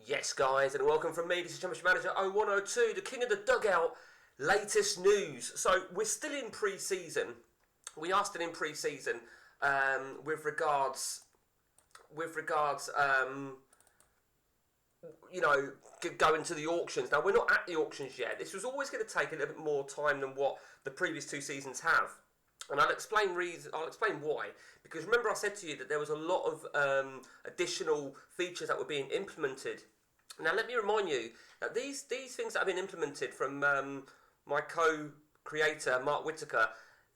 Yes, guys, and welcome from me. This is Championship Manager 0102, the king of the dugout. Latest news. So we're still in pre-season. We are still in pre-season with regards, going to the auctions. Now we're not at the auctions yet. This was always going to take a little bit more time than what the previous two seasons have. And I'll explain why. Because remember I said to you that there was a lot of additional features that were being implemented. Now let me remind you that these things that have been implemented from my co-creator Mark Whitaker,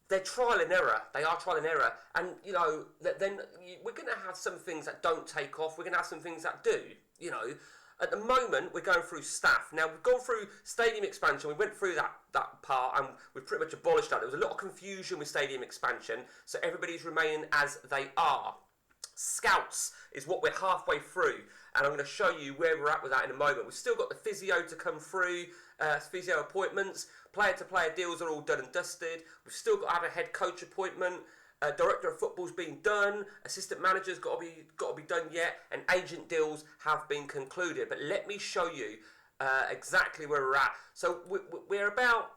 they're trial and error. They are trial and error. And we're going to have some things that don't take off. We're going to have some things that do. At the moment, we're going through staff. Now, we've gone through stadium expansion. We went through that part and we've pretty much abolished that. There was a lot of confusion with stadium expansion, so everybody's remaining as they are. Scouts is what we're halfway through, and I'm going to show you where we're at with that in a moment. We've still got the physio to come through, physio appointments, player-to-player deals are all done and dusted. We've still got to have a head coach appointment. Director of football's been done, assistant manager's got to be done yet, and agent deals have been concluded. But let me show you exactly where we're at. So we're about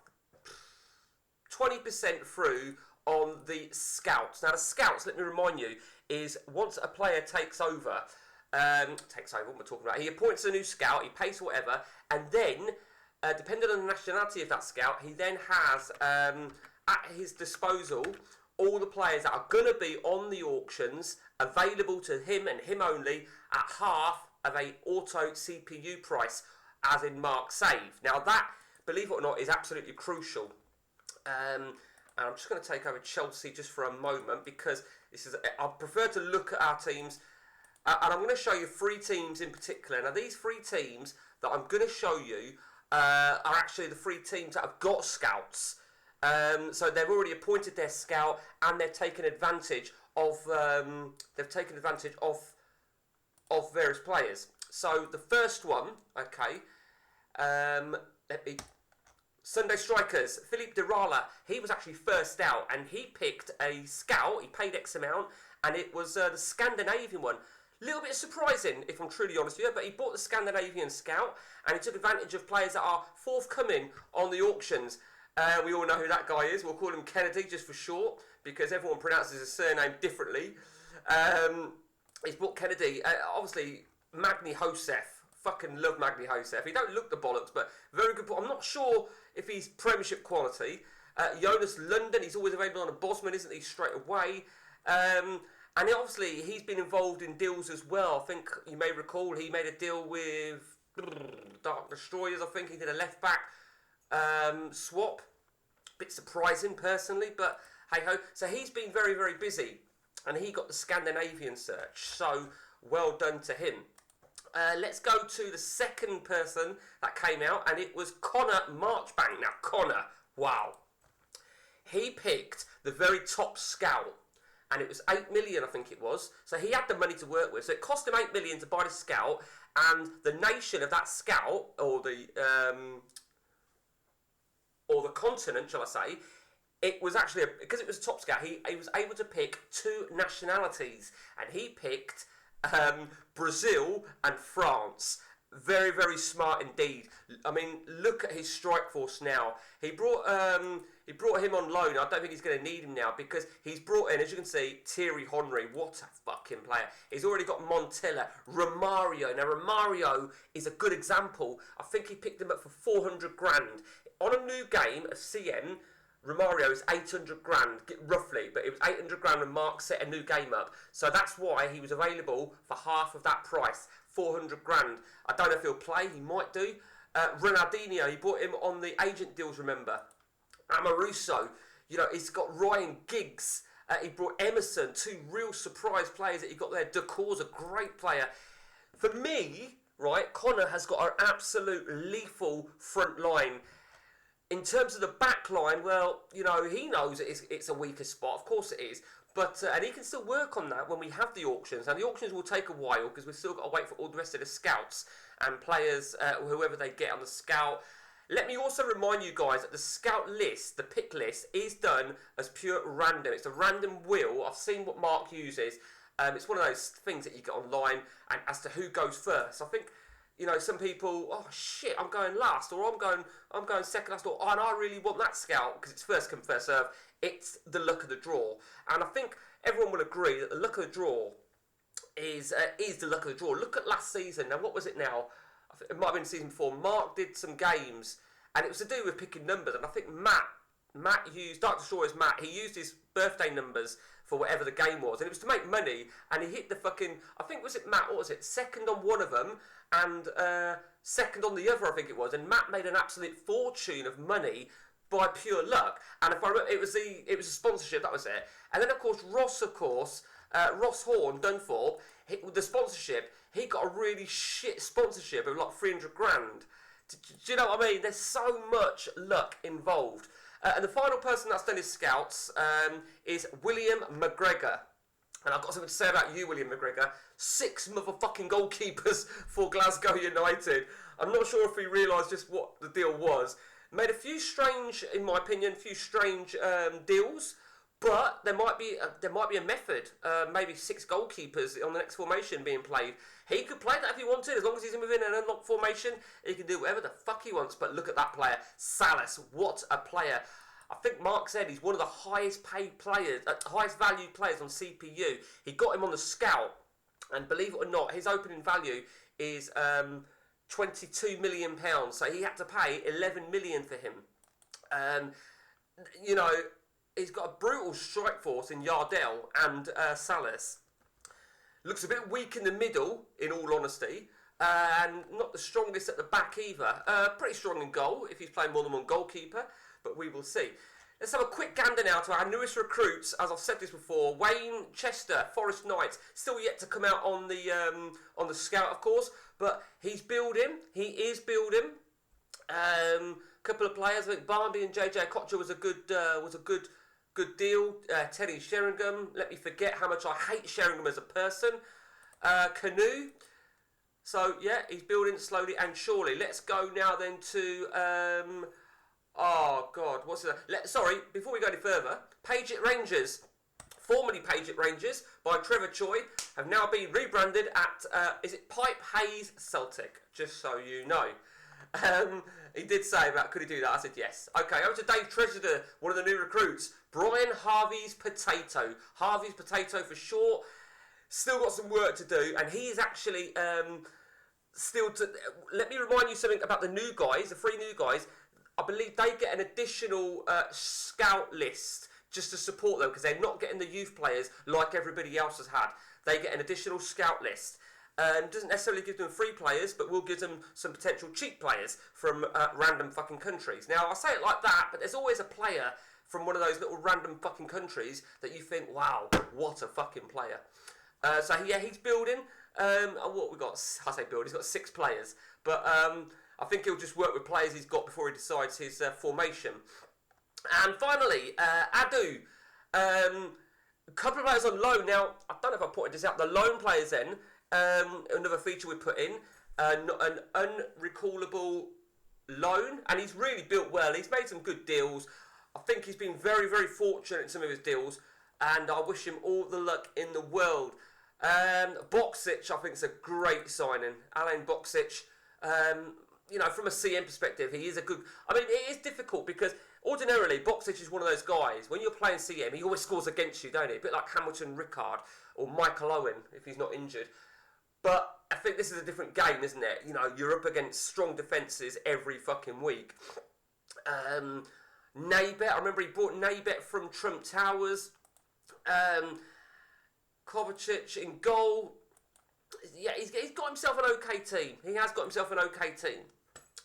20% through on the scouts. Now the scouts, let me remind you, is once a player takes over, what am I talking about? He appoints a new scout, he pays whatever, and then, depending on the nationality of that scout, he then has at his disposal all the players that are going to be on the auctions available to him and him only at half of a auto CPU price, as in Mark Save. Now that, believe it or not, is absolutely crucial. And I'm just going to take over Chelsea just for a moment because I prefer to look at our teams. And I'm going to show you three teams in particular. Now these three teams that I'm going to show you are actually the three teams that have got scouts. So they've already appointed their scout and they've taken advantage of various players. So the first one, okay, Sunday Strikers, Philippe Dirala, he was actually first out and he picked a scout, he paid X amount, and it was the Scandinavian one. A little bit surprising, if I'm truly honest with you, but he bought the Scandinavian scout and he took advantage of players that are forthcoming on the auctions. We all know who that guy is. We'll call him Kennedy just for short because everyone pronounces his surname differently. He's bought Kennedy. Obviously, Magni Josef. Fucking love Magni Josef. He don't look the bollocks, but very good. I'm not sure if he's Premiership quality. Jonas London, he's always available on a Bosman, isn't he, straight away. And obviously, he's been involved in deals as well. I think you may recall he made a deal with Dark Destroyers. I think he did a left-back swap. Bit surprising personally, but hey ho. So he's been very, very busy, and he got the Scandinavian search. So well done to him. Let's go to the second person that came out, and it was Connor Marchbank. Now Connor, wow, he picked the very top scout, and it was 8 million, I think it was. So he had the money to work with. So it cost him 8 million to buy the scout, and the nation of that scout, or the continent, shall I say, it was actually, because it was a top scout, he was able to pick two nationalities, and he picked Brazil and France. Very, very smart indeed. I mean, look at his strike force now. He brought him on loan. I don't think he's going to need him now because he's brought in, as you can see, Thierry Henry. What a fucking player. He's already got Montella, Romario. Now, Romario is a good example. I think he picked him up for 400 grand. On a new game of CM, Romario is 800 grand, roughly, but it was 800 grand when Mark set a new game up. So that's why he was available for half of that price, 400 grand. I don't know if he'll play, he might do. Ronaldinho, he bought him on the agent deals, remember. Amoruso, he's got Ryan Giggs. He brought Emerson, two real surprise players that he got there. Decore's a great player. For me, right, Connor has got an absolute lethal front line. In terms of the back line, well, he knows it's a weaker spot. Of course it is. But and he can still work on that when we have the auctions. And the auctions will take a while because we've still got to wait for all the rest of the scouts and players, whoever they get on the scout. Let me also remind you guys that the scout list, the pick list, is done as pure random. It's a random wheel. I've seen what Mark uses. It's one of those things that you get online and as to who goes first. I think you know, some people, oh shit, I'm going last, or I'm going second last, or and I really want that scout because it's first come first serve. It's the luck of the draw, and I think everyone will agree that the luck of the draw is the luck of the draw. Look at last season. Now, what was it now? I think it might have been the season before. Mark did some games, and it was to do with picking numbers. And I think Matt used Dark Destroyer's Matt. He used his birthday numbers for whatever the game was, and it was to make money. And he hit the fucking. I think was it Matt? What was it? Second on one of them, and second on the other. I think it was. And Matt made an absolute fortune of money by pure luck. And if I remember, it was a sponsorship. That was it. And then of course Ross, Ross Horn, Dunthorpe, the sponsorship, he got a really shit sponsorship of like 300 grand. Do you know what I mean? There's so much luck involved. And the final person that's done his scouts is William McGregor. And I've got something to say about you, William McGregor. 6 motherfucking goalkeepers for Glasgow United. I'm not sure if he realised just what the deal was. Made a few strange, in my opinion, deals. But there might be a method. Maybe 6 goalkeepers on the next formation being played. He could play that if he wanted, as long as he's within an unlocked formation. He can do whatever the fuck he wants. But look at that player, Salas. What a player! I think Mark said he's one of the highest paid players, highest valued players on CPU. He got him on the scout, and believe it or not, his opening value is £22 million. So he had to pay 11 million for him. You know. He's got a brutal strike force in Yardell and Salas. Looks a bit weak in the middle, in all honesty, and not the strongest at the back either. Pretty strong in goal if he's playing more than one goalkeeper, but we will see. Let's have a quick gander now to our newest recruits. As I've said this before, Wayne Chester, Forest Knights, still yet to come out on the scout, of course, but he's building. He is building. Couple of players. I think Barnby and JJ Kocher was a good deal. Teddy Sheringham. Let me forget how much I hate Sheringham as a person. Canoe. So, yeah, he's building slowly and surely. Let's go now then to... oh, God. What's it? Sorry, before we go any further. Page It Rangers. Formerly Page It Rangers by Trevor Choi have now been rebranded at... is it Pipe Hayes Celtic? Just so you know. He did say about, could he do that? I said yes. Okay, over to Dave Treasurer, one of the new recruits. Brian Harvey's Potato. Harvey's Potato for short. Still got some work to do, and he is actually let me remind you something about the new guys, the 3 new guys. I believe they get an additional scout list just to support them because they're not getting the youth players like everybody else has had. They get an additional scout list. Doesn't necessarily give them free players, but will give them some potential cheap players from random fucking countries. Now, I say it like that, but there's always a player from one of those little random fucking countries that you think, wow, what a fucking player. So, yeah, he's building. What we got? I say building, he's got 6 players. But I think he'll just work with players he's got before he decides his formation. And finally, Adu. A couple of players on loan. Now, I don't know if I pointed this out. The loan players then... another feature we put in, an unrecallable loan, and he's really built well. He's made some good deals. I think he's been very, very fortunate in some of his deals, and I wish him all the luck in the world. Boxic, I think, is a great signing. Alain Boxic, you know, from a CM perspective, he is a good... I mean, it is difficult because ordinarily, Boxic is one of those guys, when you're playing CM, he always scores against you, don't he? A bit like Hamilton Rickard or Michael Owen, if he's not injured. But I think this is a different game, isn't it? You know, you're up against strong defences every fucking week. Naybet, I remember he bought Naybet from Trump Towers. Kovacic in goal. Yeah, he's got himself an okay team. He has got himself an okay team.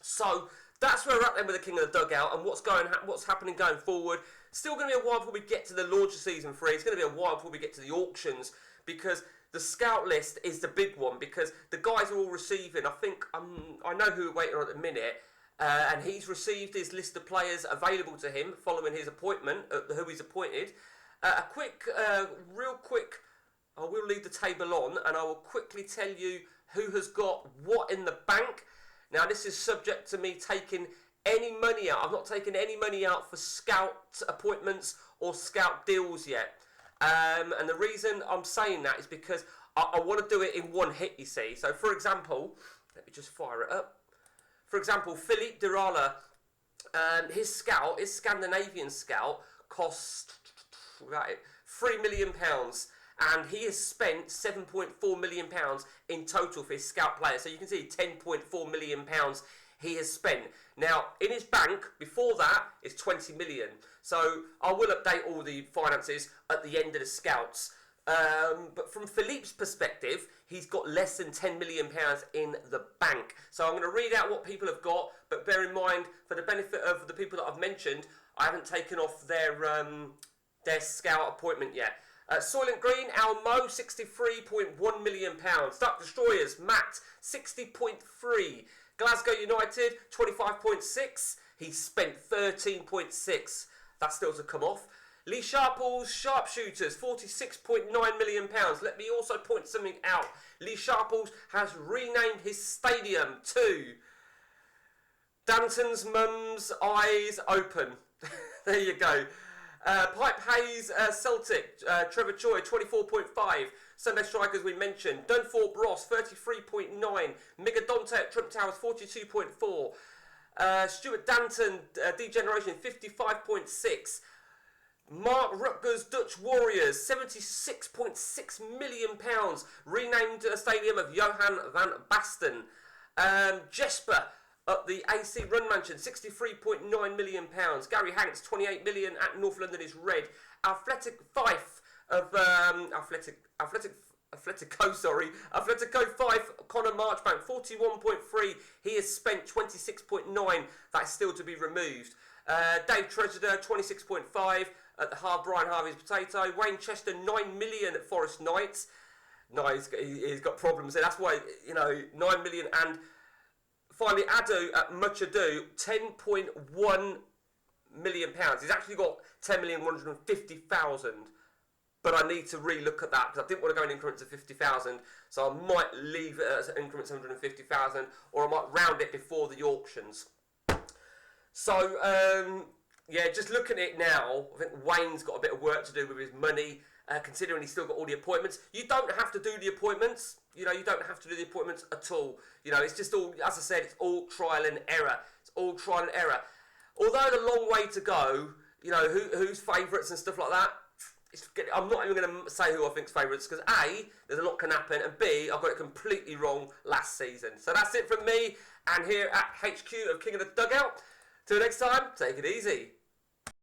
So that's where we're at then with the King of the Dugout and what's happening going forward. Still going to be a while before we get to the launch of Season 3. It's going to be a while before we get to the auctions because the scout list is the big one because the guys are all receiving. I think I know who we're waiting on at the minute, and he's received his list of players available to him following his appointment, who he's appointed. Real quick, I will leave the table on, and I will quickly tell you who has got what in the bank. Now, this is subject to me taking any money out. I've not taken any money out for scout appointments or scout deals yet. And the reason I'm saying that is because I want to do it in one hit, you see. So, for example, Let me just fire it up. For example, Philippe Dirala, his Scandinavian scout, cost £3 million, and he has spent £7.4 million in total for his scout player. So you can see £10.4 million he has spent. Now, in his bank, before that, is 20 million. So I will update all the finances at the end of the scouts. But from Philippe's perspective, he's got less than £10 million in the bank. So I'm going to read out what people have got, but bear in mind, for the benefit of the people that I've mentioned, I haven't taken off their scout appointment yet. Soylent Green, Al Mo, £63.1 million. Duck Destroyers, Matt, 60.3. Glasgow United, 25.6. He spent 13.6. That's still to come off. Lee Sharple's Sharpshooters, £46.9 million. Let me also point something out. Lee Sharples has renamed his stadium to Danton's Mum's Eyes Open. There you go. Pipe Hayes Celtic, Trevor Choi, 24.5. Sunday Strikers we mentioned. Dunthorpe Ross, 33.9. Migadonte at Trump Towers, 42.4. Stuart Danton, Degeneration, 55.6. Mark Rutgers Dutch Warriors, £76.6 million, renamed a stadium of Johan van Basten. Jesper at the AC Run Mansion, £63.9 million. Gary Hanks, £28 million at North London is red. Athletic Fife of Atletico Fife, Connor Marchbank, 41.3. He has spent 26.9. That's still to be removed. Dave Treasurer, 26.5 at the Brian Harvey's Potato. Wayne Chester, 9 million at Forest Knights. No, he's got problems there. That's why, 9 million. And finally, Ado at Much Ado, £10.1 million. He's actually got 10,150,000. But I need to re-look at that because I didn't want to go in increments of 50,000. So I might leave it at increments of 150,000, or I might round it before the auctions. So, just looking at it now, I think Wayne's got a bit of work to do with his money, considering he's still got all the appointments. You don't have to do the appointments. You don't have to do the appointments at all. It's just all, as I said, it's all trial and error. It's all trial and error. Although the long way to go, who's favourites and stuff like that, I'm not even going to say who I think's favourites because A, there's a lot can happen, and B, I got it completely wrong last season. So that's it from me, and here at HQ of King of the Dugout. Till next time, take it easy.